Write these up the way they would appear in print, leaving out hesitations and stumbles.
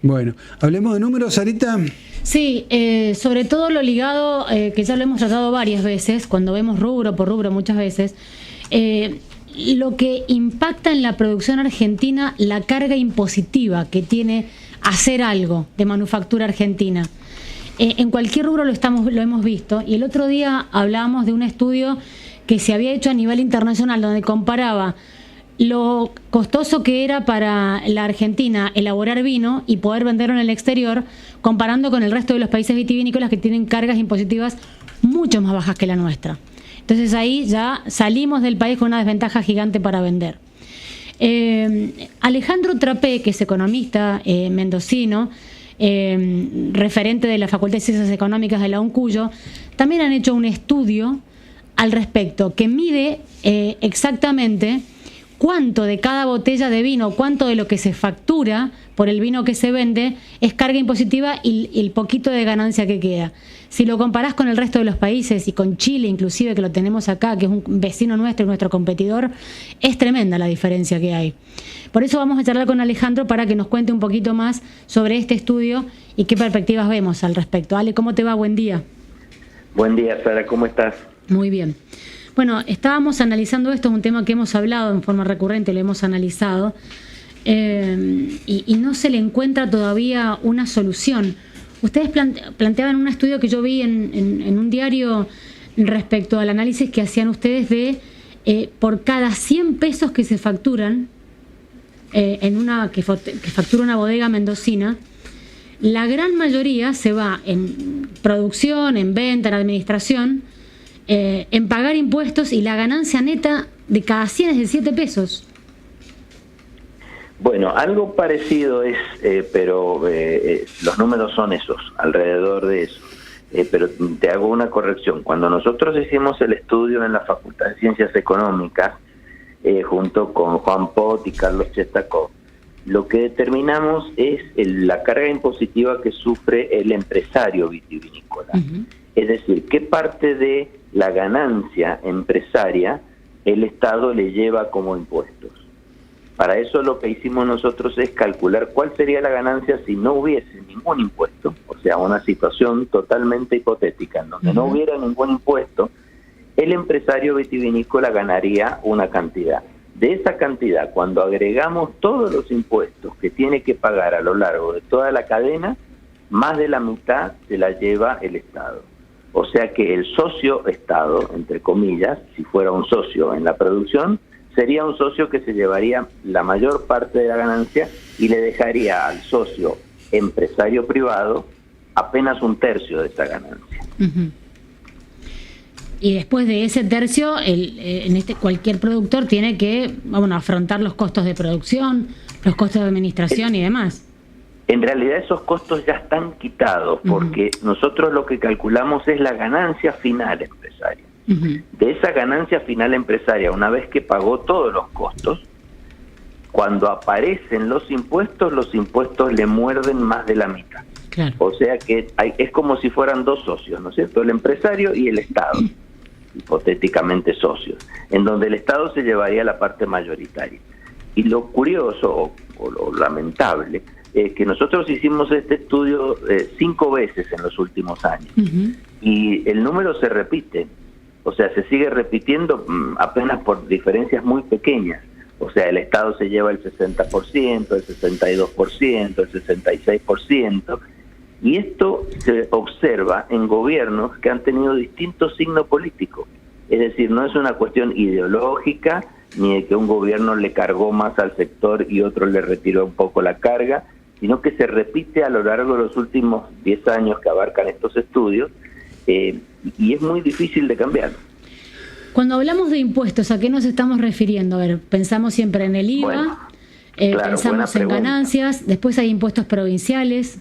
Bueno, hablemos de números, Sarita. Sí, sobre todo lo ligado, que ya lo hemos tratado varias veces, cuando vemos rubro por rubro muchas veces, lo que impacta en la producción argentina, la carga impositiva que tiene hacer algo de manufactura argentina. En cualquier rubro lo hemos visto, y el otro día hablábamos de un estudio que se había hecho a nivel internacional donde comparaba lo costoso que era para la Argentina elaborar vino y poder venderlo en el exterior, comparando con el resto de los países vitivinícolas que tienen cargas impositivas mucho más bajas que la nuestra. Entonces ahí ya salimos del país con una desventaja gigante para vender. Alejandro Trapé, que es economista mendocino, referente de la Facultad de Ciencias Económicas de la UNCUYO, también han hecho un estudio al respecto que mide exactamente cuánto de cada botella de vino, cuánto de lo que se factura por el vino que se vende es carga impositiva y el poquito de ganancia que queda. Si lo comparás con el resto de los países y con Chile inclusive, que lo tenemos acá, que es un vecino nuestro, nuestro competidor, es tremenda la diferencia que hay. Por eso vamos a charlar con Alejandro para que nos cuente un poquito más sobre este estudio y qué perspectivas vemos al respecto. Ale, ¿cómo te va? Buen día. Buen día, Sara, ¿cómo estás? Muy bien. Bueno, estábamos analizando esto, es un tema que hemos hablado en forma recurrente, lo hemos analizado, y no se le encuentra todavía una solución. Ustedes planteaban un estudio que yo vi en un diario respecto al análisis que hacían ustedes de por cada 100 pesos que se facturan, que factura una bodega mendocina, la gran mayoría se va en producción, en venta, en administración, en pagar impuestos, y la ganancia neta de cada 100 es de 7 pesos. Bueno, algo parecido es, pero los números son esos, alrededor de eso. Pero te hago una corrección. Cuando nosotros hicimos el estudio en la Facultad de Ciencias Económicas, junto con Juan Pot y Carlos Chestakov, lo que determinamos es la carga impositiva que sufre el empresario vitivinícola. Uh-huh. Es decir, qué parte de la ganancia empresaria el Estado le lleva como impuestos. Para eso lo que hicimos nosotros es calcular cuál sería la ganancia si no hubiese ningún impuesto, o sea, una situación totalmente hipotética, en donde no hubiera ningún impuesto, el empresario vitivinícola ganaría una cantidad. De esa cantidad, cuando agregamos todos los impuestos que tiene que pagar a lo largo de toda la cadena, más de la mitad se la lleva el Estado. O sea que el socio Estado, entre comillas, si fuera un socio en la producción, sería un socio que se llevaría la mayor parte de la ganancia y le dejaría al socio empresario privado apenas un tercio de esa ganancia. Uh-huh. Y después de ese tercio, cualquier productor tiene que afrontar los costos de producción, los costos de administración y demás. En realidad esos costos ya están quitados, porque nosotros lo que calculamos es la ganancia final empresaria. De esa ganancia final empresaria, una vez que pagó todos los costos, cuando aparecen los impuestos le muerden más de la mitad. Claro. O sea que es como si fueran dos socios, ¿no es cierto? El empresario y el Estado, hipotéticamente socios, en donde el Estado se llevaría la parte mayoritaria. Y lo curioso o lo lamentable es que nosotros hicimos este estudio 5 veces en los últimos años, y el número se repite. O sea, se sigue repitiendo apenas por diferencias muy pequeñas. O sea, el Estado se lleva el 60%, el 62%, el 66%. Y esto se observa en gobiernos que han tenido distintos signos políticos. Es decir, no es una cuestión ideológica, ni de que un gobierno le cargó más al sector y otro le retiró un poco la carga, sino que se repite a lo largo de los últimos 10 años que abarcan estos estudios, y es muy difícil de cambiar. Cuando hablamos de impuestos, ¿a qué nos estamos refiriendo? A ver, pensamos siempre en el IVA, claro, pensamos en ganancias, después hay impuestos provinciales.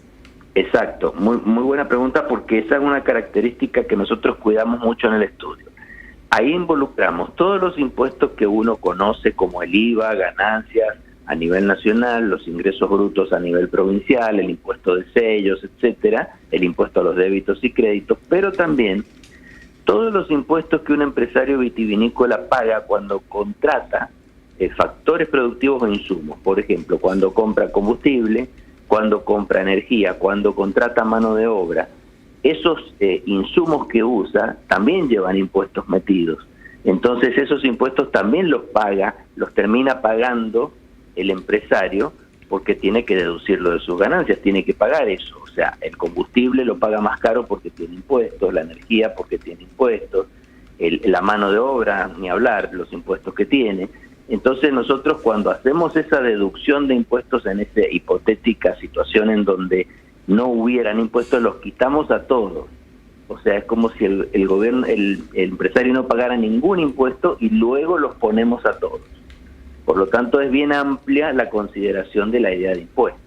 Exacto, muy buena pregunta, porque esa es una característica que nosotros cuidamos mucho en el estudio. Ahí involucramos todos los impuestos que uno conoce, como el IVA, ganancias a nivel nacional, los ingresos brutos a nivel provincial, el impuesto de sellos, etcétera, el impuesto a los débitos y créditos, pero también todos los impuestos que un empresario vitivinícola paga cuando contrata factores productivos o insumos. Por ejemplo, cuando compra combustible, cuando compra energía, cuando contrata mano de obra, esos insumos que usa también llevan impuestos metidos. Entonces esos impuestos también los termina pagando el empresario, porque tiene que deducirlo de sus ganancias, tiene que pagar eso. O sea, el combustible lo paga más caro porque tiene impuestos, la energía porque tiene impuestos, la mano de obra, ni hablar, los impuestos que tiene. Entonces nosotros cuando hacemos esa deducción de impuestos en esa hipotética situación en donde no hubieran impuestos, los quitamos a todos. O sea, es como si el gobierno, el empresario no pagara ningún impuesto y luego los ponemos a todos. Por lo tanto, es bien amplia la consideración de la idea de impuestos.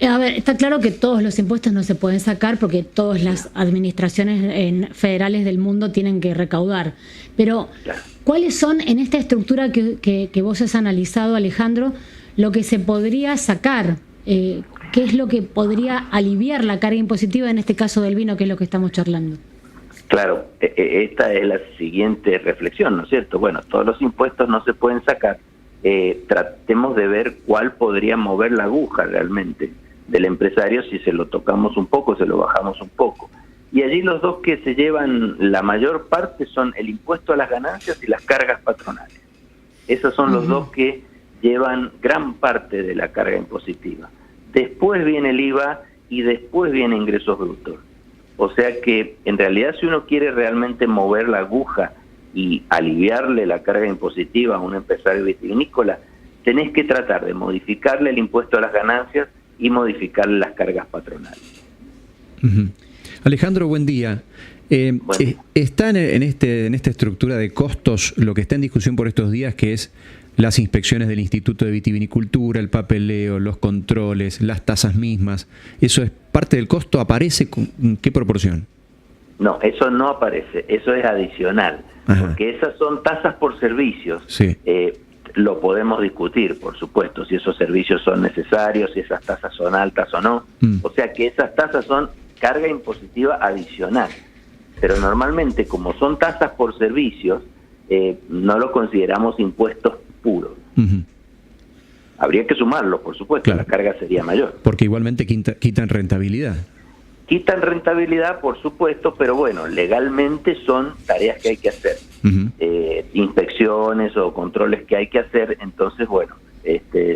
A ver, está claro que todos los impuestos no se pueden sacar porque todas las administraciones federales del mundo tienen que recaudar. Pero, ¿cuáles son en esta estructura que vos has analizado, Alejandro, lo que se podría sacar? ¿Qué es lo que podría aliviar la carga impositiva en este caso del vino, que es lo que estamos charlando? Claro, esta es la siguiente reflexión, ¿no es cierto? Bueno, todos los impuestos no se pueden sacar. Tratemos de ver cuál podría mover la aguja realmente del empresario si se lo tocamos un poco, se lo bajamos un poco. Y allí los dos que se llevan la mayor parte son el impuesto a las ganancias y las cargas patronales. Esos son los dos que llevan gran parte de la carga impositiva. Después viene el IVA y después viene ingresos brutos. O sea que en realidad si uno quiere realmente mover la aguja y aliviarle la carga impositiva a un empresario vitivinícola, tenés que tratar de modificarle el impuesto a las ganancias y modificarle las cargas patronales. Alejandro, buen día. Está en esta estructura de costos lo que está en discusión por estos días, que es las inspecciones del Instituto de Vitivinicultura, el papeleo, los controles, las tasas mismas. ¿Eso es parte del costo? ¿Aparece en qué proporción? No, eso no aparece, eso es adicional. Ajá. Porque esas son tasas por servicios. Sí. Lo podemos discutir, por supuesto, si esos servicios son necesarios, si esas tasas son altas o no. O sea que esas tasas son carga impositiva adicional. Pero normalmente, como son tasas por servicios, no lo consideramos impuestos puros. Habría que sumarlos, por supuesto, claro. La carga sería mayor. Porque igualmente quitan rentabilidad. Quitan rentabilidad, por supuesto, pero bueno, legalmente son tareas que hay que hacer. Inspecciones o controles que hay que hacer, entonces, bueno,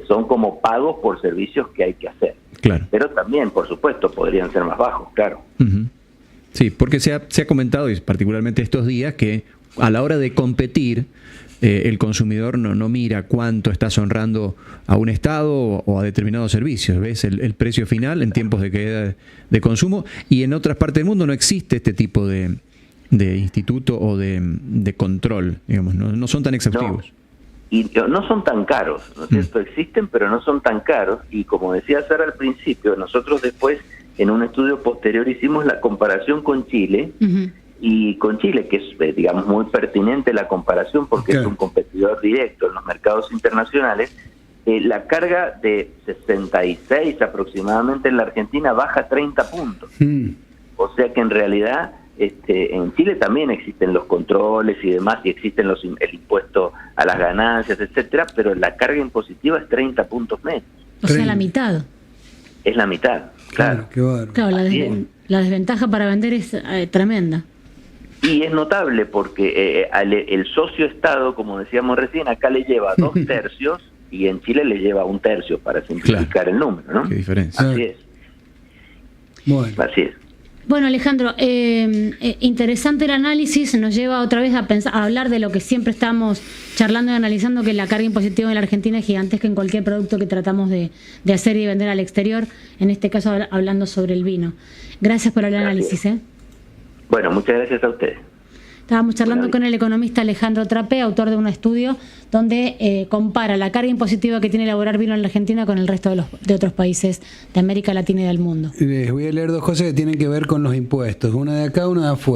son como pagos por servicios que hay que hacer. Claro. Pero también, por supuesto, podrían ser más bajos, claro. Sí, porque se ha comentado, y particularmente estos días, que a la hora de competir, el consumidor no mira cuánto estás honrando a un Estado o a determinados servicios. Ves el precio final en tiempos de caída de consumo, y en otras partes del mundo no existe este tipo de instituto o de control, digamos, no son tan exhaustivos. No. Y no son tan caros, ¿no es cierto? Existen, pero no son tan caros, y como decía Sara al principio, nosotros después, en un estudio posterior, hicimos la comparación con Chile, y con Chile, que es, digamos, muy pertinente la comparación porque es un competidor directo en los mercados internacionales. La carga de 66 aproximadamente en la Argentina baja 30 puntos. O sea que en realidad en Chile también existen los controles y demás, y existen el impuesto a las ganancias, etcétera, pero la carga impositiva es 30 puntos menos. O sea, la mitad. Es la mitad, claro. Claro, la desventaja para vender es tremenda. Y es notable porque el socio Estado, como decíamos recién, acá le lleva 2/3 y en Chile le lleva 1/3, para simplificar el número, ¿no? Qué diferencia. Así es. Bueno. Así es. Bueno, Alejandro, interesante el análisis, nos lleva otra vez a hablar de lo que siempre estamos charlando y analizando, que la carga impositiva en la Argentina es gigantesca en cualquier producto que tratamos de hacer y vender al exterior, en este caso hablando sobre el vino. Gracias por el análisis. Bueno, muchas gracias a ustedes. Estábamos charlando con el economista Alejandro Trapé, autor de un estudio donde compara la carga impositiva que tiene elaborar vino en la Argentina con el resto de otros países de América Latina y del mundo. Les voy a leer dos cosas que tienen que ver con los impuestos, una de acá, una de afuera.